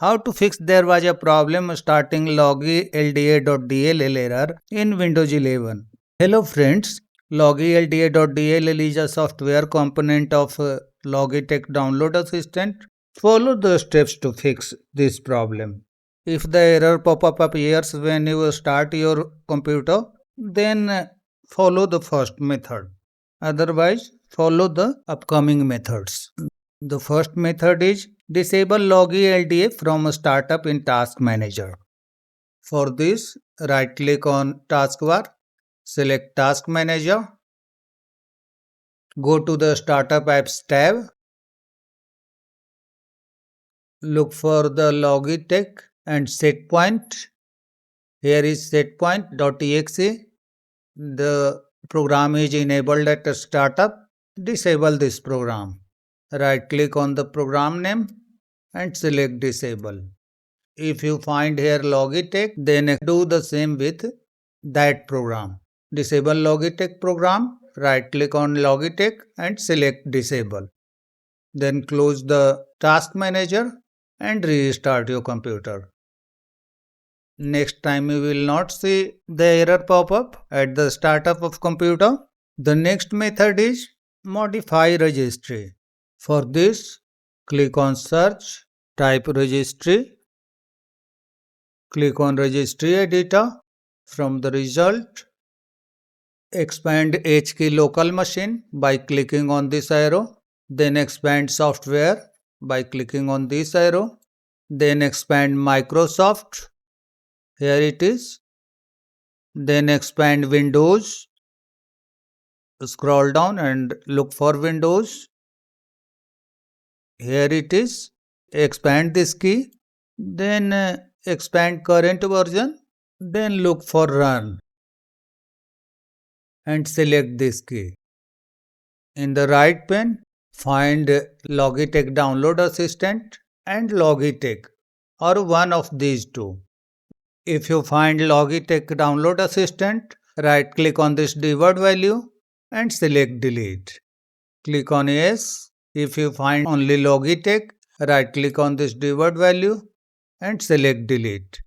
How to fix there was a problem starting LogiLDA.dll error in Windows 11. Hello friends, LogiLDA.dll is a software component of Logitech Download Assistant. Follow the steps to fix this problem. If the error pop-up appears when you start your computer, then follow the first method. Otherwise, follow the upcoming methods. The first method is disable LogiLDA from startup in Task Manager. For this, right-click on Taskbar, select Task Manager, go to the Startup Apps tab, look for the Logitech and setpoint. Here is setpoint.exe. The program is enabled at a startup. Disable this program. Right-click on the program name and select Disable. If you find here Logitech, then do the same with that program. Disable Logitech program, right-click on Logitech and select Disable. Then close the Task Manager and restart your computer. Next time you will not see the error pop-up at the startup of computer. The next method is modify registry. For this, click on Search, type registry, click on Registry Editor. From the result, expand HKey local machine by clicking on this arrow, then expand software by clicking on this arrow, then expand Microsoft, here it is, then expand Windows, scroll down and look for Windows, here it is, expand this key, then expand current version, then look for Run and select this key. In the right pane, find Logitech Download Assistant and Logitech or one of these two. If you find Logitech Download Assistant, right-click on this dword value and select Delete. Click on Yes. If you find only Logitech, right-click on this dword value and select Delete.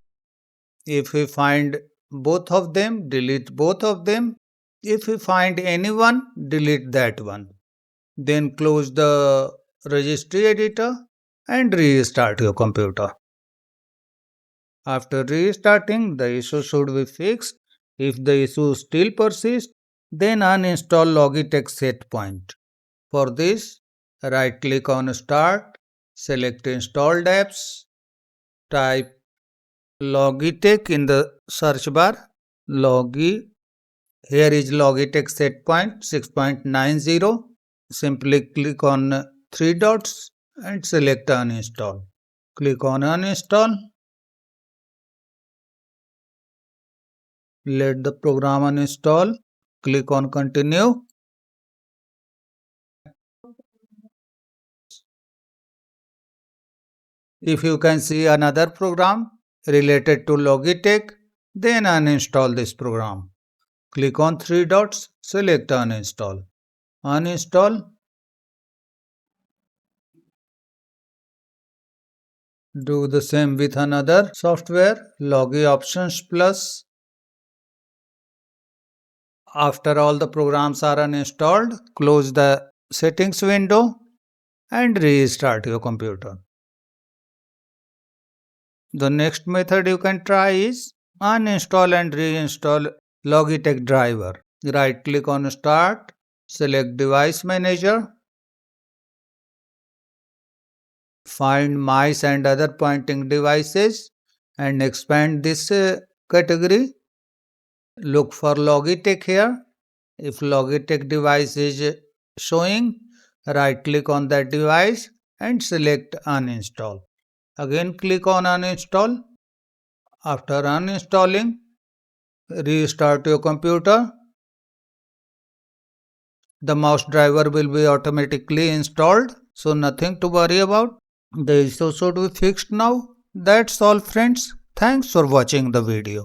If you find both of them, delete both of them. If you find anyone, delete that one. Then close the registry editor and restart your computer. After restarting, the issue should be fixed. If the issue still persists, then uninstall Logitech setpoint. For this, right-click on Start, select Installed Apps, type Logitech in the search bar, here is Logitech setpoint 6.90. Simply click on 3 dots and select Uninstall. Click on Uninstall. Let the program uninstall. Click on Continue. If you can see another program related to Logitech, then uninstall this program. Click on 3 dots, select Uninstall. Uninstall. Do the same with another software, Logi Options Plus. After all the programs are uninstalled, close the settings window and restart your computer. The next method you can try is uninstall and reinstall Logitech driver. Right-click on Start, select Device Manager, find mice and other pointing devices and expand this category. Look for Logitech here. If Logitech device is showing, right-click on that device and select Uninstall. Again click on Uninstall. After uninstalling, restart your computer. The mouse driver will be automatically installed, so nothing to worry about. The issue should be fixed now. That's all friends. Thanks for watching the video.